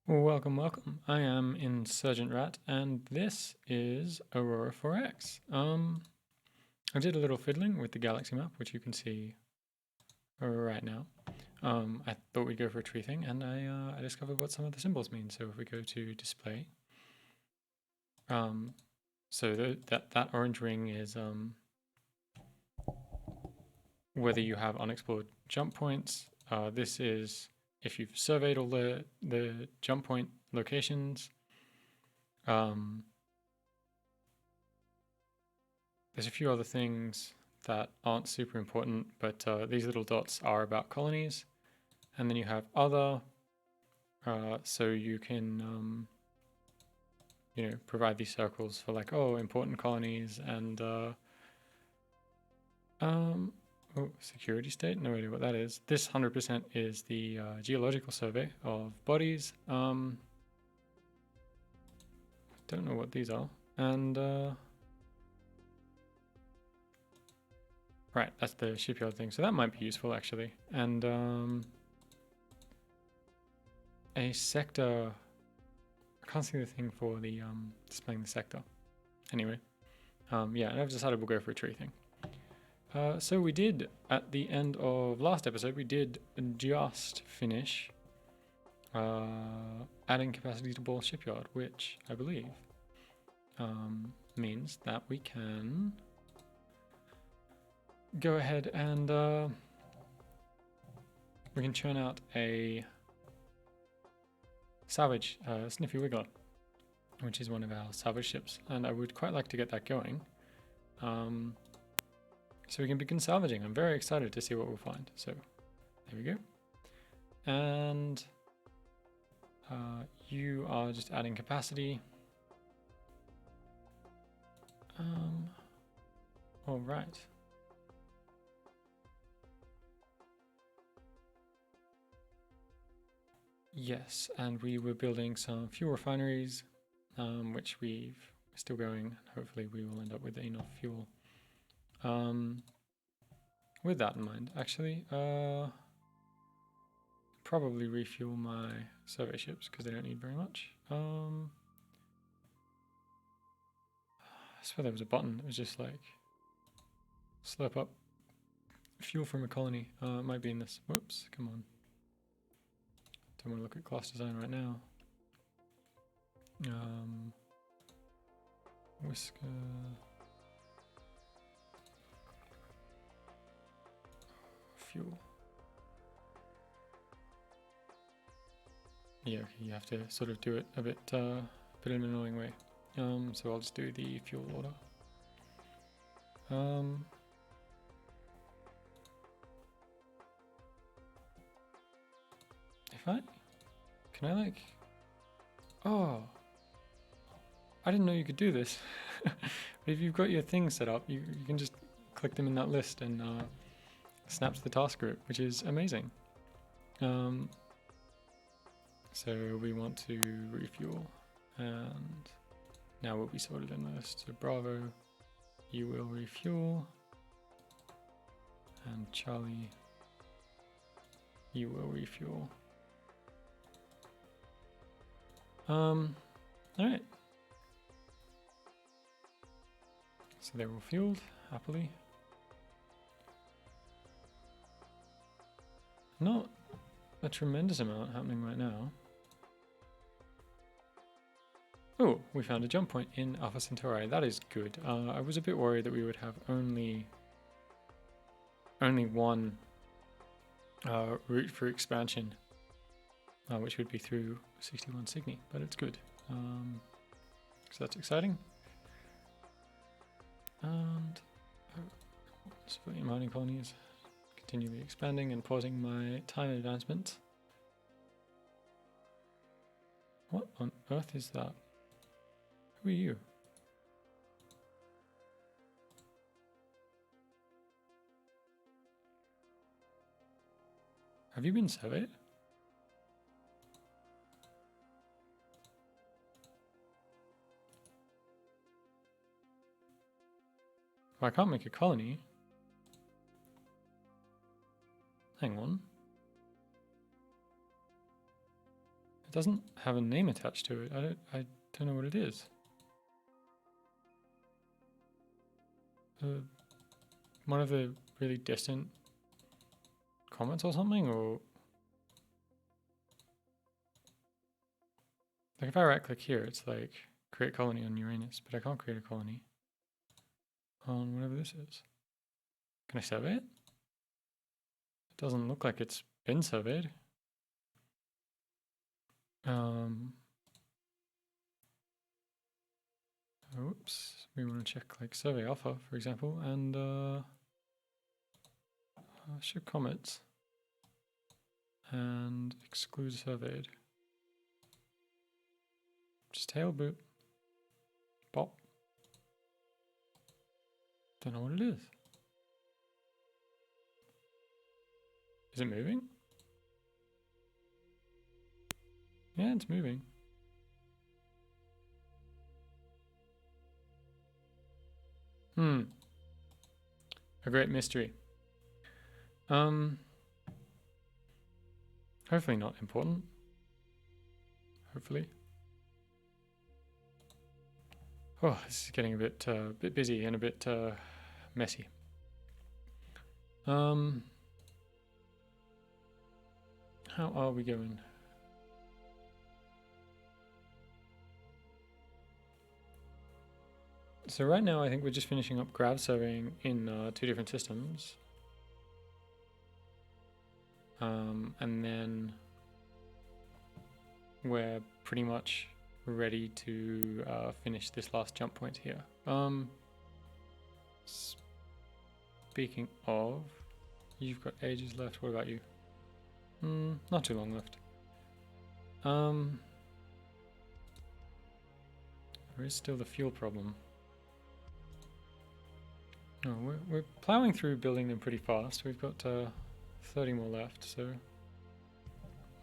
Welcome, welcome. I am Insurgent Rat, and this is Aurora 4X. I did a little fiddling with the galaxy map, which you can see right now. I thought we'd go for a tree thing, and I discovered what some of the symbols mean. So if we go to display, so that orange ring is whether you have unexplored jump points. This is if you've surveyed all the jump point locations. There's a few other things that aren't super important, but these little dots are about colonies. And then you have other, so you can, provide these circles for like, oh, important colonies and, security state, no idea what that is. This 100% is the geological survey of bodies. Don't know what these are. And, right, that's the shipyard thing. So that might be useful actually. And a sector. I can't see the thing for the displaying the sector. Anyway, yeah, and I've decided we'll go for a tree thing. So we did, at the end of last episode, we did just finish adding capacity to Ball Shipyard, which I believe means that we can go ahead and we can churn out a salvage Sniffy Wiggler, which is one of our salvage ships, and I would quite like to get that going. So we can begin salvaging. I'm very excited to see what we'll find. So there we go. And you are just adding capacity. All right. Yes, and we were building some fuel refineries, which we're still going. Hopefully we will end up with enough fuel. With that in mind, actually, probably refuel my survey ships because they don't need very much. I swear there was a button. It was just like slurp up fuel from a colony. It might be in this. Whoops, come on. Don't want to look at class design right now. Whisker. Fuel. Yeah, okay, you have to sort of do it a bit in an annoying way. So I'll just do the fuel order. Can I like, oh, I didn't know you could do this. But if you've got your things set up, you can just click them in that list and snaps the task group, which is amazing. So we want to refuel, and now we'll be sorted in the list. So Bravo, you will refuel, and Charlie, you will refuel. All right. So they're all fueled happily. Not a tremendous amount happening right now. Oh, we found a jump point in Alpha Centauri. That is good. I was a bit worried that we would have only one route for expansion, which would be through 61 Cygni, but it's good. So that's exciting. And civilian mining colonies continually expanding and pausing my time advancement. What on earth is that? Who are you? Have you been surveyed? Well, I can't make a colony. Hang on. It doesn't have a name attached to it. I don't know what it is. One of the really distant comets or something, or like if I right click here, it's like create colony on Uranus, but I can't create a colony on whatever this is. Can I survey it? It doesn't look like it's been surveyed. Oops, we want to check like survey alpha, for example, and show comets and exclude surveyed. Just tail boop. Pop. Don't know what it is. Is it moving? Yeah, it's moving. A great mystery. Hopefully not important. Hopefully. Oh, this is getting a bit busy and a bit messy. How are we going? So right now I think we're just finishing up grav surveying in 2 different systems. And then we're pretty much ready to finish this last jump point here. Speaking of, you've got ages left. What about you? Not too long left. There is still the fuel problem. No, we're plowing through building them pretty fast. We've got 30 more left, so you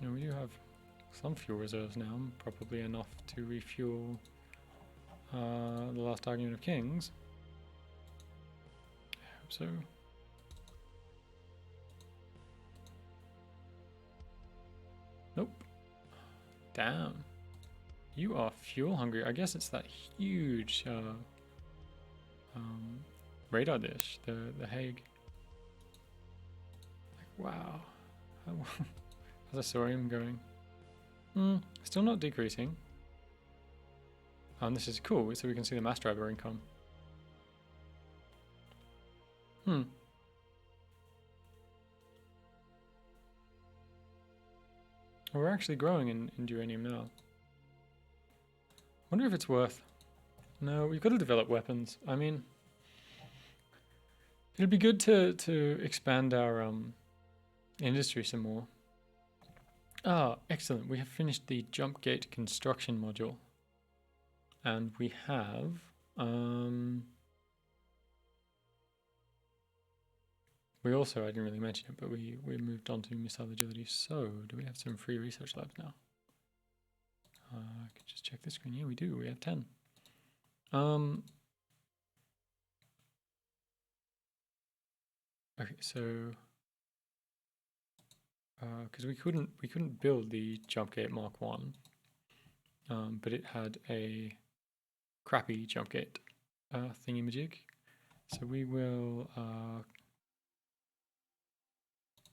know, we do have some fuel reserves now, probably enough to refuel the last argument of kings. I hope so. Nope. Damn. You are fuel hungry. I guess it's that huge radar dish, the Hague. Like, wow. How's the sodium going? Still not decreasing. This is cool, so we can see the mass driver income. We're actually growing in uranium now. Wonder if it's worth... No, we've got to develop weapons. I mean, it'd be good to expand our industry some more. Ah, excellent. We have finished the jump gate construction module. And we have... we also, I didn't really mention it, but we moved on to missile agility. So, do we have some free research labs now? I could just check this screen. Yeah, we do. We have 10. Okay, so because we couldn't build the jump gate Mark 1, but it had a crappy jump gate thingy-majig. So we will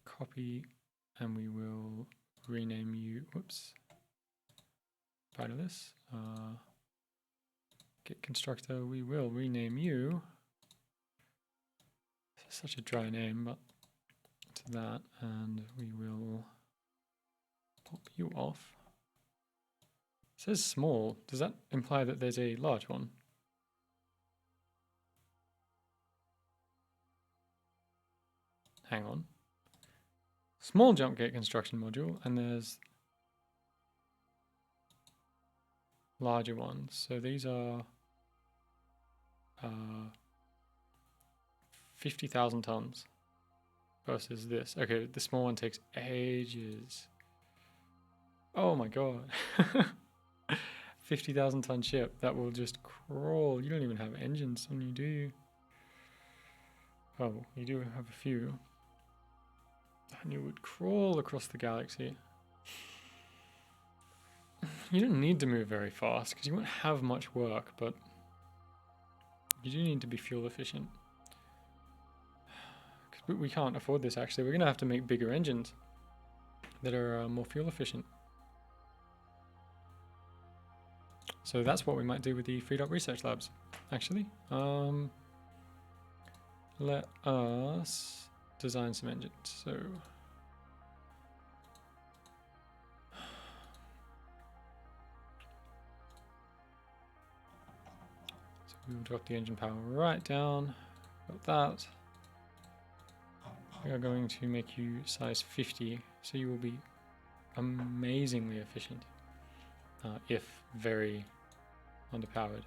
copy and we will rename you. Whoops. Part of this. Git constructor, we will rename you. This is such a dry name, but to that, and we will pop you off. It says small. Does that imply that there's a large one? Hang on. Small jump gate construction module, and there's larger ones. So these are 50,000 tons versus this. Okay, the small one takes ages. Oh my god. 50,000 ton ship that will just crawl. You don't even have engines on you, do you? Oh, you do have a few. And you would crawl across the galaxy. You don't need to move very fast because you won't have much work, but you do need to be fuel efficient. Because we can't afford this actually. We're going to have to make bigger engines that are more fuel efficient. So that's what we might do with the freed up research labs, actually. Let us design some engines. So we will drop the engine power right down. Got that. We are going to make you size 50, so you will be amazingly efficient, if very underpowered.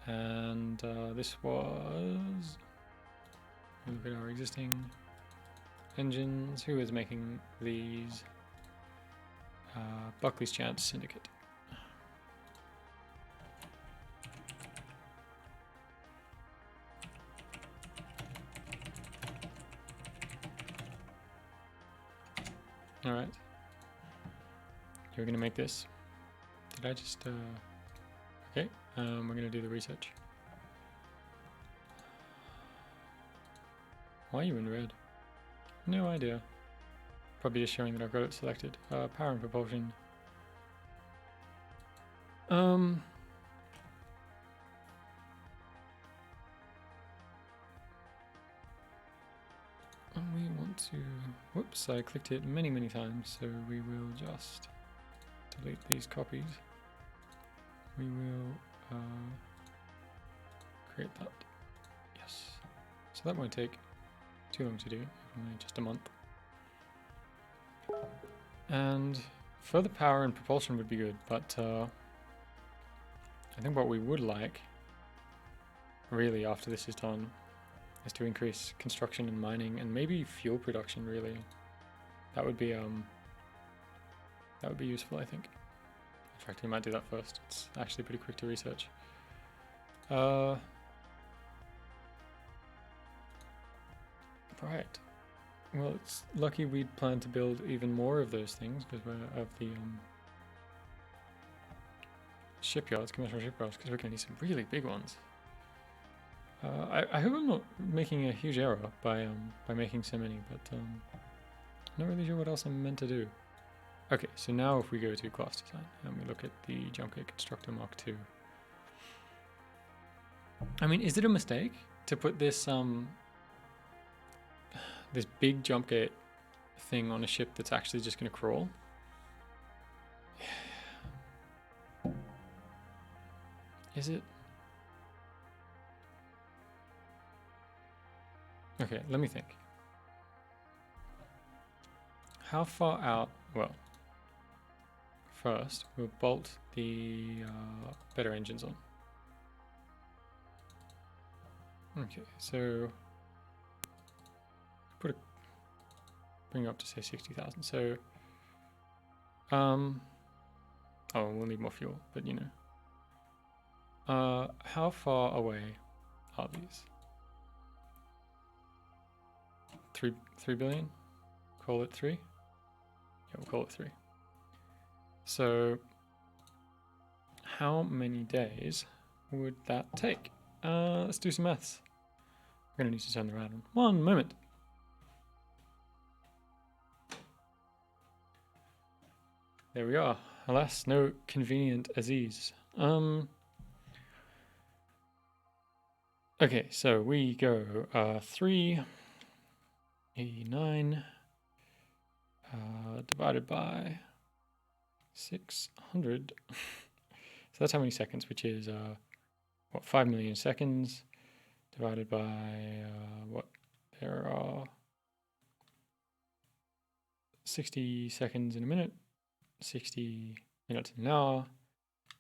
And this was, look at our existing engines. Who is making these? Buckley's Chance Syndicate. All right. You're gonna make this. Did I just? Okay. We're gonna do the research. Why are you in red? No idea. Probably just showing that I've got it selected. Power and propulsion. We want to. Whoops! I clicked it many times, so we will just delete these copies. We will create that. Yes. So that won't take too long to do, only just a month. And further power and propulsion would be good, but I think what we would like, really, after this is done, is to increase construction and mining and maybe fuel production. Really, that would be useful, I think. In fact, we might do that first. It's actually pretty quick to research. Right. Well, it's lucky we'd planned to build even more of those things because we're of the shipyards, commercial shipyards, because we're going to need some really big ones. I hope I'm not making a huge error by making so many, but I'm not really sure what else I'm meant to do. Okay, so now if we go to class design and we look at the Jumpgate Constructor Mark II. I mean, is it a mistake to put this this big Jumpgate thing on a ship that's actually just going to crawl? Is it? Okay, let me think. How far out? Well, first we'll bolt the better engines on. Okay, so bring it up to say 60,000. So, oh, we'll need more fuel, but you know. How far away are these? 3 billion? Call it 3? Yeah, we'll call it 3. So, how many days would that take? Let's do some maths. We're going to need to turn the rad on. 1 moment. There we are. Alas, no convenient Aziz. Okay, so we go 389 divided by 600. So that's how many seconds, which is what, 5 million seconds divided by what, there are 60 seconds in a minute, 60 minutes in an hour,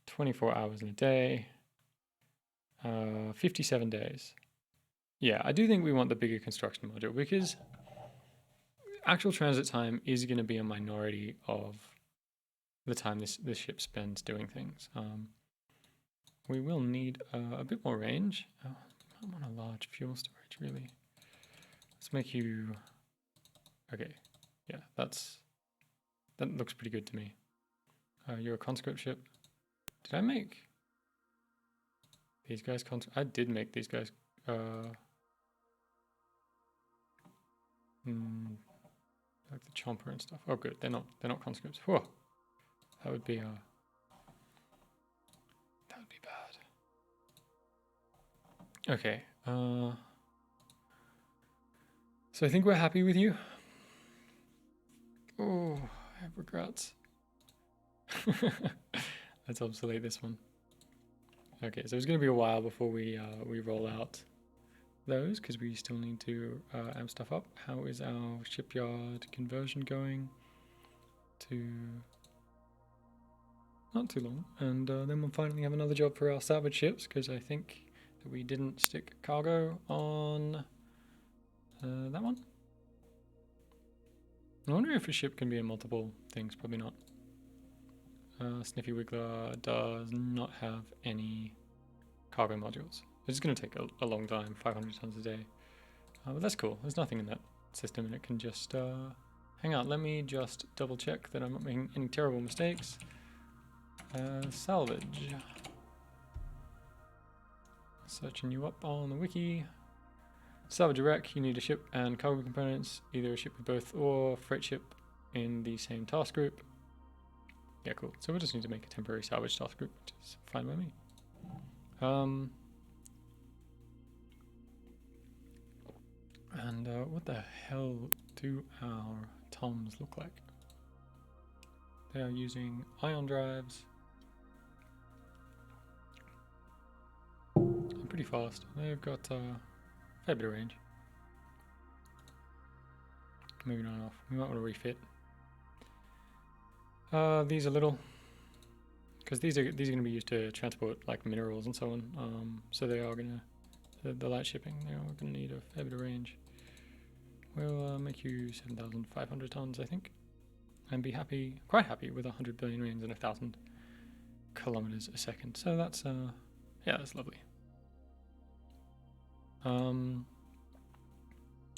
24 hours in a day, 57 days. Yeah, I do think we want the bigger construction module because actual transit time is going to be a minority of the time this ship spends doing things. We will need a bit more range. Oh, I want a large fuel storage, really. Let's make you... Okay, yeah, that looks pretty good to me. You're a conscript ship. Did I make these guys I did make these guys like the chomper and stuff. Oh good, they're not conscripts. Whoa. That would be bad. Okay. So I think we're happy with you. Oh, I have regrets. Let's obsolete this one. Okay, so it's going to be a while before we roll out those because we still need to amp stuff up. How is our shipyard conversion going? To not too long, and then we'll finally have another job for our salvage ships because I think that we didn't stick cargo on that one. I wonder if a ship can be in multiple things. Probably not. Sniffy Wiggler does not have any cargo modules. It's going to take a long time, 500 tons a day. But that's cool. There's nothing in that system and it can just hang out. Let me just double check that I'm not making any terrible mistakes. Salvage. Searching you up on the wiki. Salvage a wreck, you need a ship and cargo components, either a ship with both or freight ship in the same task group. Yeah, cool. So we just need to make a temporary salvage task group, which is fine by me. And what the hell do our toms look like? They are using ion drives. I'm pretty fast. They've got a fair bit of range. Moving on off. We might want to refit. These are little, because these are going to be used to transport like minerals and so on. So they are going to the light shipping. They are going to need a fair bit of range. We'll make you 7,500 tons, I think, and be happy, quite happy with 100 billion range and 1,000 kilometers a second. So that's yeah, that's lovely. I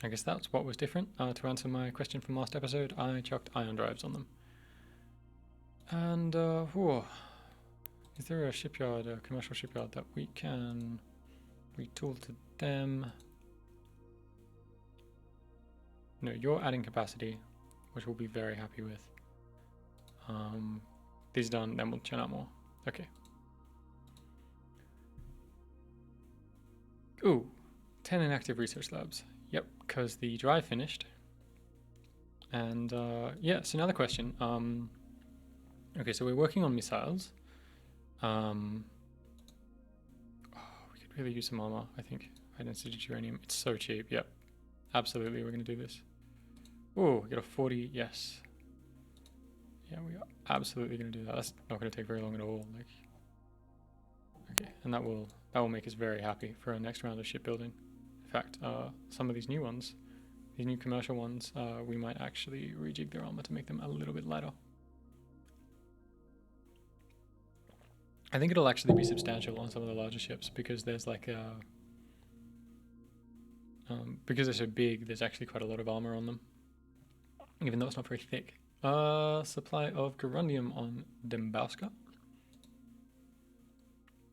guess that's what was different. To answer my question from last episode, I chucked ion drives on them. And whoa, is there a shipyard, a commercial shipyard that we can retool to them? No, you're adding capacity, which we'll be very happy with. These done, then we'll churn out more. Okay. Ooh, 10 inactive research labs. Yep, because the drive finished. And yeah, so now the question. Okay, so we're working on missiles. Oh, we could really use some armor, I think. High density uranium. It's so cheap. Yep, absolutely, we're going to do this. Oh, we got a 40. Yes. Yeah, we are absolutely going to do that. That's not going to take very long at all. Like, okay, and that will make us very happy for our next round of shipbuilding. In fact, some of these new ones, these new commercial ones, we might actually rejig their armor to make them a little bit lighter. I think it'll actually be substantial on some of the larger ships because there's like a because they're so big, there's actually quite a lot of armor on them, even though it's not very thick. Supply of gerundium on Dembowska.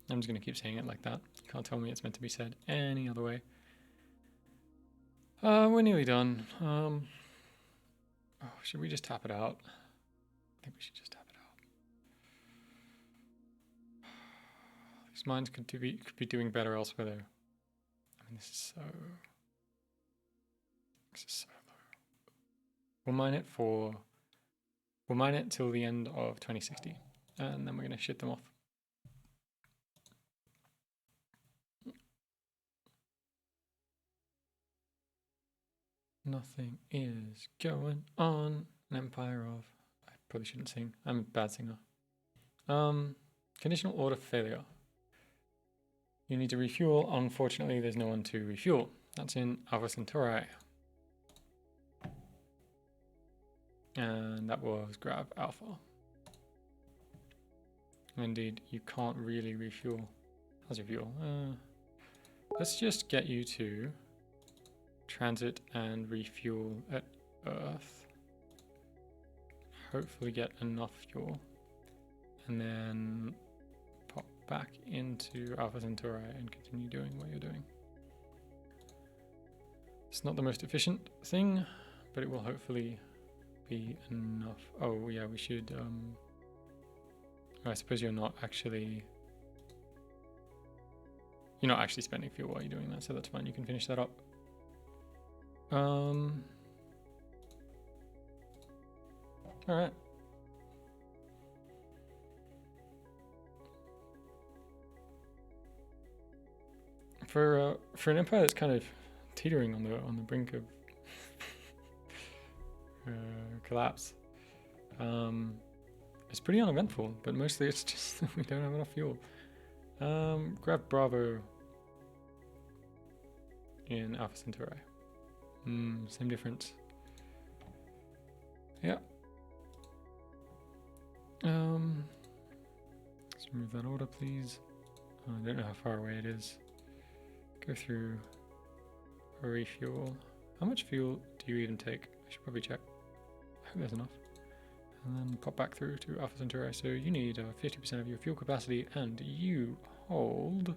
I'm just going to keep saying it like that. You can't tell me it's meant to be said any other way. We're nearly done. Oh, should we just tap it out? I think we should just tap it out. These mines could be doing better elsewhere though. I mean, this is so low. We'll mine it till the end of 2060, and then we're going to shit them off. Nothing is going on. An empire of... I probably shouldn't sing. I'm a bad singer. Conditional order failure. You need to refuel. Unfortunately, there's no one to refuel. That's in Alpha Centauri. And that was Grav Alpha. Indeed, you can't really refuel. How's your fuel? Let's just get you to transit and refuel at Earth. Hopefully get enough fuel. and then pop back into Alpha Centauri and continue doing what you're doing. It's not the most efficient thing, but it will hopefully be enough. Oh yeah, we should, I suppose you're not actually spending fuel while you're doing that, so that's fine, you can finish that up. Alright. For an empire that's kind of teetering on the brink of collapse, it's pretty uneventful, but mostly it's just we don't have enough fuel. Grab Bravo in Alpha Centauri. Same difference. Yeah. Let's remove that order, please. I don't know how far away it is. Go through refuel. How much fuel do you even take? I should probably check. I hope there's enough. And then pop back through to Alpha Centauri. So you need 50% of your fuel capacity, and you hold.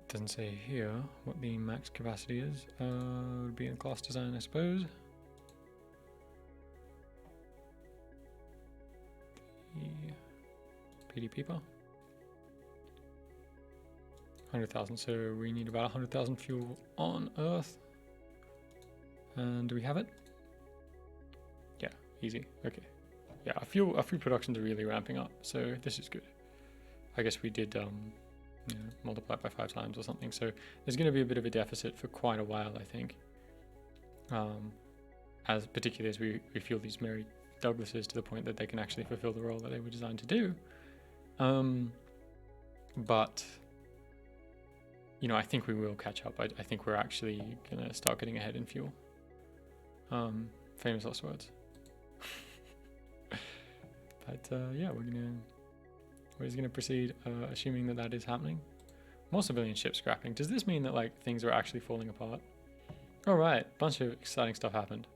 Doesn't say here what the max capacity is. Would be in class design, I suppose. The PD people. 100,000. So we need about 100,000 fuel on Earth. And do we have it? Yeah, easy. Okay. Yeah, our fuel productions are really ramping up, so this is good. I guess we did multiply it by 5 times or something, so there's going to be a bit of a deficit for quite a while, I think. As particularly as we fuel these Mary Douglases to the point that they can actually fulfill the role that they were designed to do. But I think we will catch up. I think we're actually gonna start getting ahead in fuel. Famous last words. But yeah, we're just gonna proceed, assuming that is happening. More civilian ship scrapping. Does this mean that like things are actually falling apart? All right, bunch of exciting stuff happened.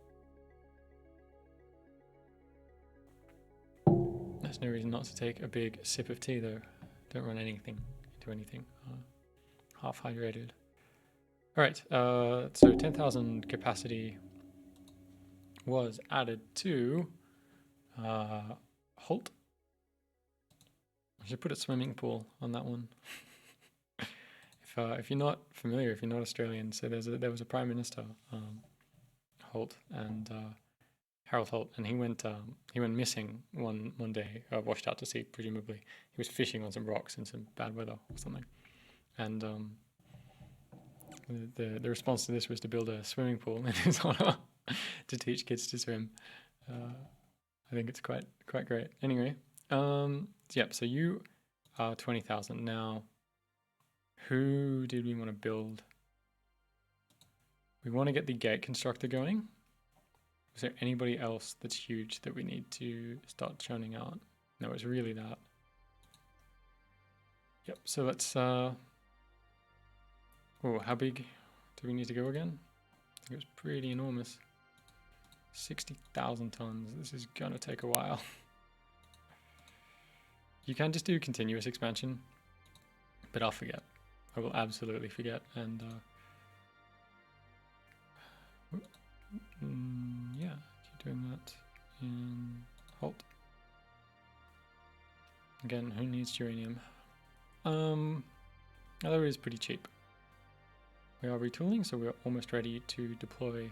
There's no reason not to take a big sip of tea though. Don't run anything into anything. Half hydrated. All right, so 10,000 capacity was added to Holt. I should put a swimming pool on that one. If you're not familiar, if you're not Australian, so there was a Prime Minister, Holt, and Harold Holt, and he went missing one day, washed out to sea presumably. He was fishing on some rocks in some bad weather or something, and the response to this was to build a swimming pool in his honor to teach kids to swim. I think it's quite great. Anyway, yep. So you are 20,000 now. Who did we want to build? We want to get the gate constructor going. Is there anybody else that's huge that we need to start churning out? No, it's really that. Yep. So let's. Oh, how big do we need to go again? I think it was pretty enormous. 60,000 tons. This is gonna take a while. You can just do continuous expansion, but I'll forget. I will absolutely forget, and yeah, keep doing that in Holt. Again, who needs uranium? Other is pretty cheap. We are retooling, so we're almost ready to deploy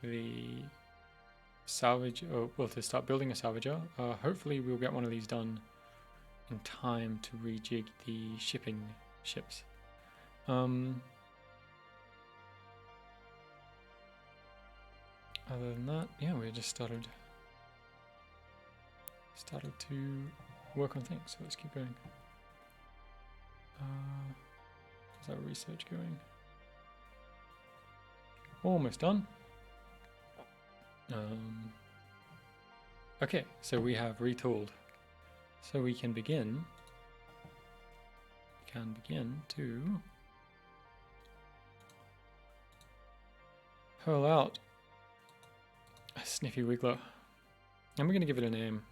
the salvage, to start building a salvager. Hopefully we'll get one of these done in time to rejig the shipping ships. Other than that, yeah, we just started to work on things, so let's keep going. How's our research going? Almost done. Okay, so we have retooled. So we can begin to hurl out a Sniffy Wiggler. And we're going to give it a name,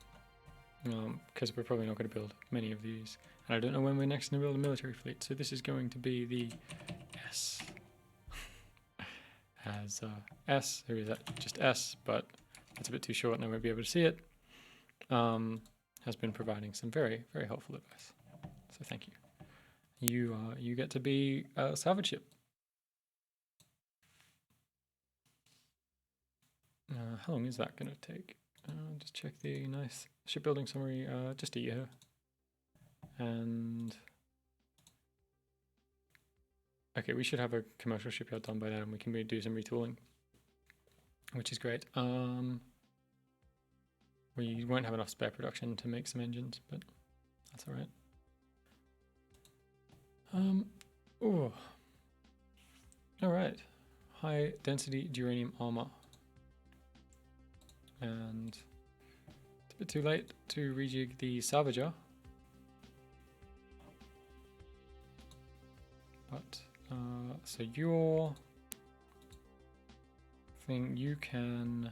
because we're probably not going to build many of these. And I don't know when we're next going to build a military fleet, so this is going to be the S. As S, there is just S, but it's a bit too short and I won't be able to see it. Has been providing some very, very helpful advice. So thank you. You get to be a salvage ship. How long is that going to take? Just check the nice shipbuilding summary. Just a year. And okay, we should have a commercial shipyard done by then, and we can do some retooling, which is great. We won't have enough spare production to make some engines, but that's all right. Oh, all right. High density uranium armor, and it's a bit too late to rejig the salvager, but so your thing, you can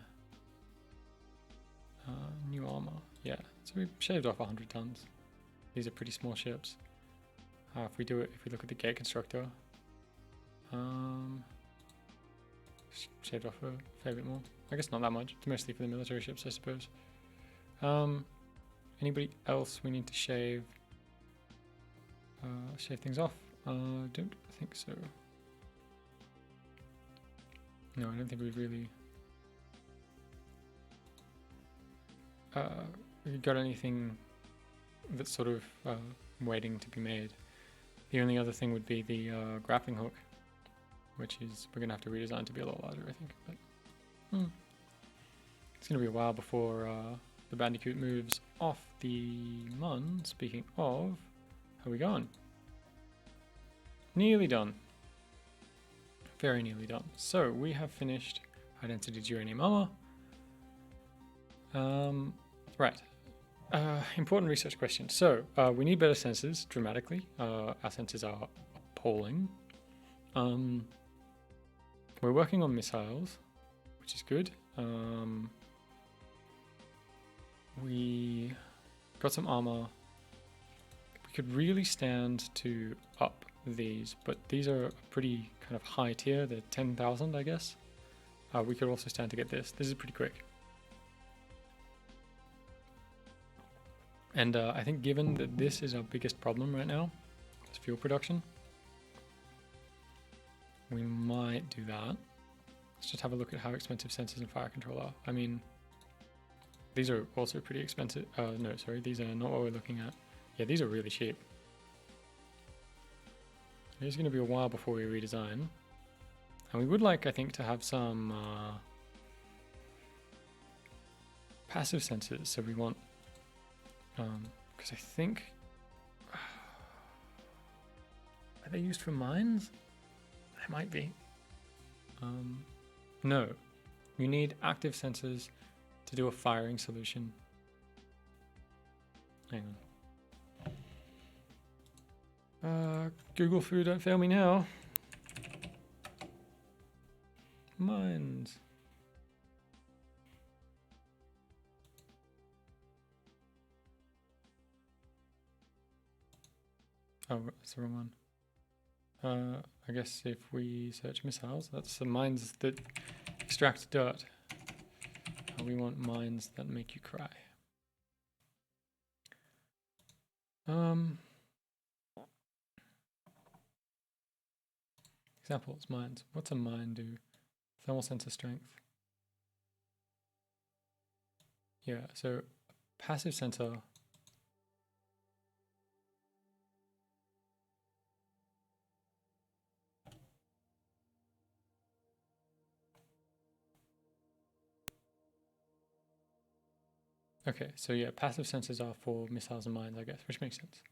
new armor, yeah. So we shaved off 100 tons. These are pretty small ships. If we look at the gate constructor, shaved off a fair bit more. I guess not that much. It's mostly for the military ships, I suppose. Anybody else we need to shave things off? Don't think so. No, I don't think we've really got anything that's sort of waiting to be made. The only other thing would be the grappling hook, which is we're gonna have to redesign to be a lot larger, I think. But it's gonna be a while before the Bandicoot moves off the Mun. Speaking of, how are we going? Nearly done. Very nearly done. So we have finished high density uranium armor. Right. Important research question. So we need better sensors dramatically. Our sensors are appalling. We're working on missiles, which is good. We got some armor. We could really stand to up these, but these are a pretty kind of high tier. They're 10,000, I guess. We could also stand to get this. This is pretty quick. And I think given that this is our biggest problem right now, is fuel production, we might do that. Let's just have a look at how expensive sensors and fire control are. I mean, these are also pretty expensive. No, sorry, these are not what we're looking at. Yeah, these are really cheap. It's going to be a while before we redesign. And we would like, I think, to have some passive sensors. So we want, because I think, are they used for mines? They might be. No, you need active sensors to do a firing solution. Hang on. Google Foo, don't fail me now. Mines. Oh, that's the wrong one. I guess if we search missiles, that's the mines that extract dirt. We want mines that make you cry. Examples, mines. What's a mine do? Thermal sensor strength. Yeah, so passive sensor. Okay, so yeah, passive sensors are for missiles and mines, I guess, which makes sense.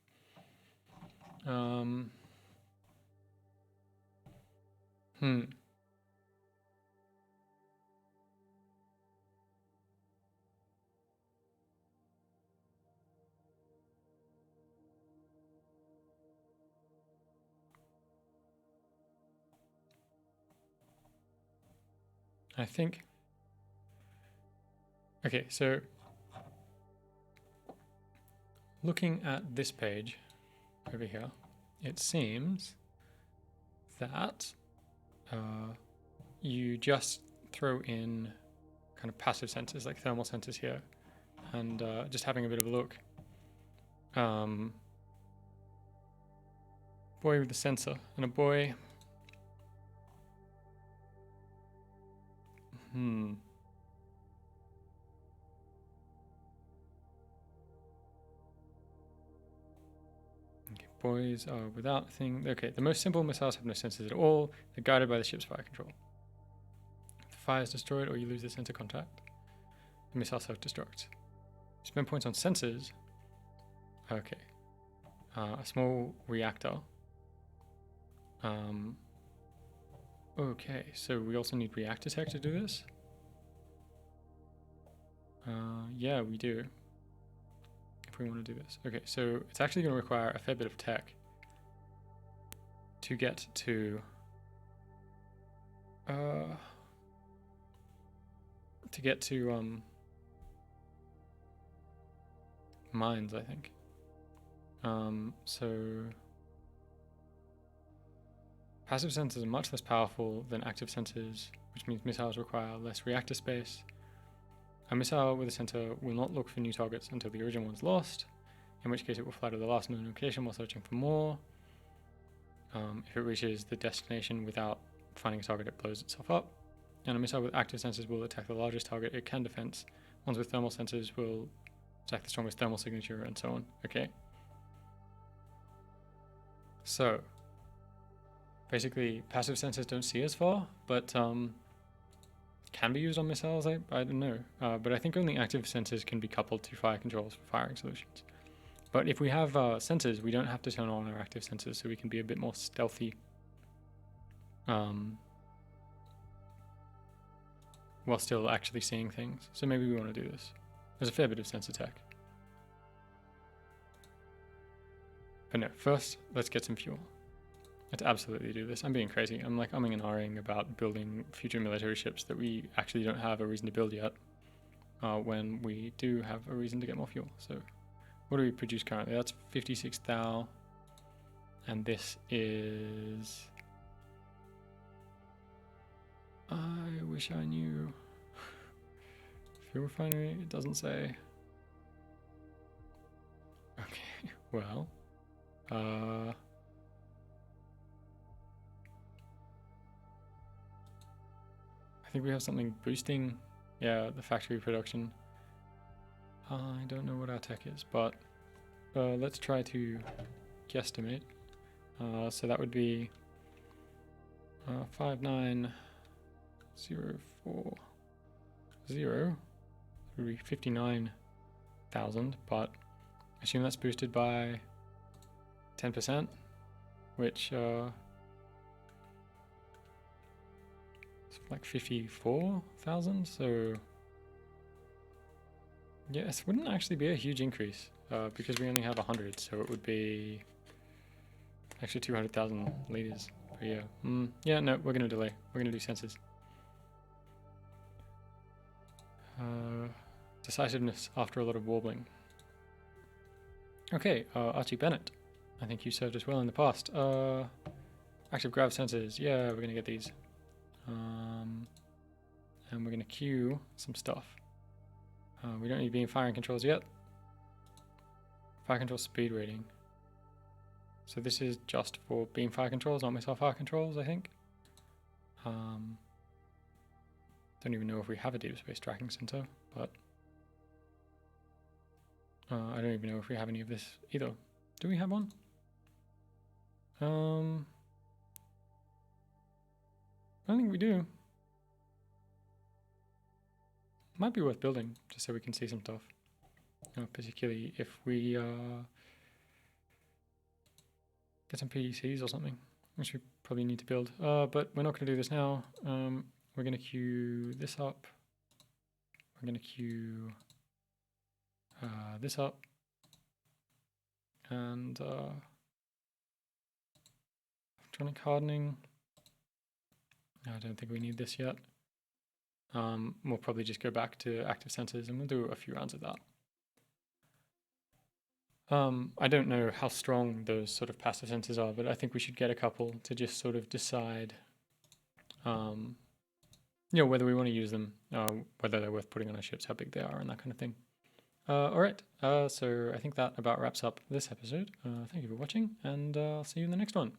I think, okay, so looking at this page over here, it seems that you just throw in kind of passive sensors like thermal sensors here, and just having a bit of a look. Boy with a sensor and a boy. Okay, boys are without thing. Okay, the most simple missiles have no sensors at all. They're guided by the ship's fire control. If the fire is destroyed or you lose the sensor contact, the missile self-destructs. Spend points on sensors. Okay. A small reactor. Okay, so we also need reactor tech to do this? Yeah, we do. If we want to do this. Okay, so it's actually going to require a fair bit of tech to get to mines, I think. So passive sensors are much less powerful than active sensors, which means missiles require less reactor space. A missile with a sensor will not look for new targets until the original one's lost, in which case it will fly to the last known location while searching for more. If it reaches the destination without finding a target, it blows itself up. And a missile with active sensors will attack the largest target it can defense. Ones with thermal sensors will attack the strongest thermal signature, and so on. Okay. So, basically, passive sensors don't see as far, but can be used on missiles. I don't know. But I think only active sensors can be coupled to fire controls for firing solutions. But if we have sensors, we don't have to turn on our active sensors, so we can be a bit more stealthy. While still actually seeing things. So maybe we want to do this. There's a fair bit of sensor tech. But no, first, let's get some fuel. Let's absolutely do this. I'm being crazy. I'm like umming and ahhing about building future military ships that we actually don't have a reason to build yet, when we do have a reason to get more fuel. So what do we produce currently? That's 56 thou, and this is... I wish I knew. Fuel refinery, it doesn't say. Okay, well, I think we have something boosting, yeah, the factory production. I don't know what our tech is, but let's try to guesstimate. So that would be 59040 would be 59,000, but I assume that's boosted by 10%, which is like 54,000. So yes, it wouldn't actually be a huge increase because we only have 100, so it would be actually 200,000 liters per year. Yeah, no, we're going to delay. We're going to do sensors. Decisiveness after a lot of warbling. Okay, Archie Bennett. I think you served us well in the past. Active grav sensors. Yeah, we're going to get these. And we're going to queue some stuff. We don't need beam firing controls yet. Fire control speed rating. So this is just for beam fire controls, not missile fire controls, I think. Don't even know if we have a deep space tracking sensor, but I don't even know if we have any of this either. Do we have one? I don't think we do. Might be worth building, just so we can see some stuff. Particularly if we get some PDCs or something, which we probably need to build. But we're not going to do this now. We're going to queue this up. We're going to queue this up. And electronic hardening. I don't think we need this yet. we'll probably just go back to active sensors and we'll do a few rounds of that. I don't know how strong those sort of passive sensors are, but I think we should get a couple to just sort of decide, whether we want to use them, whether they're worth putting on our ships, how big they are, and that kind of thing. All right, so I think that about wraps up this episode. Thank you for watching, and I'll see you in the next one.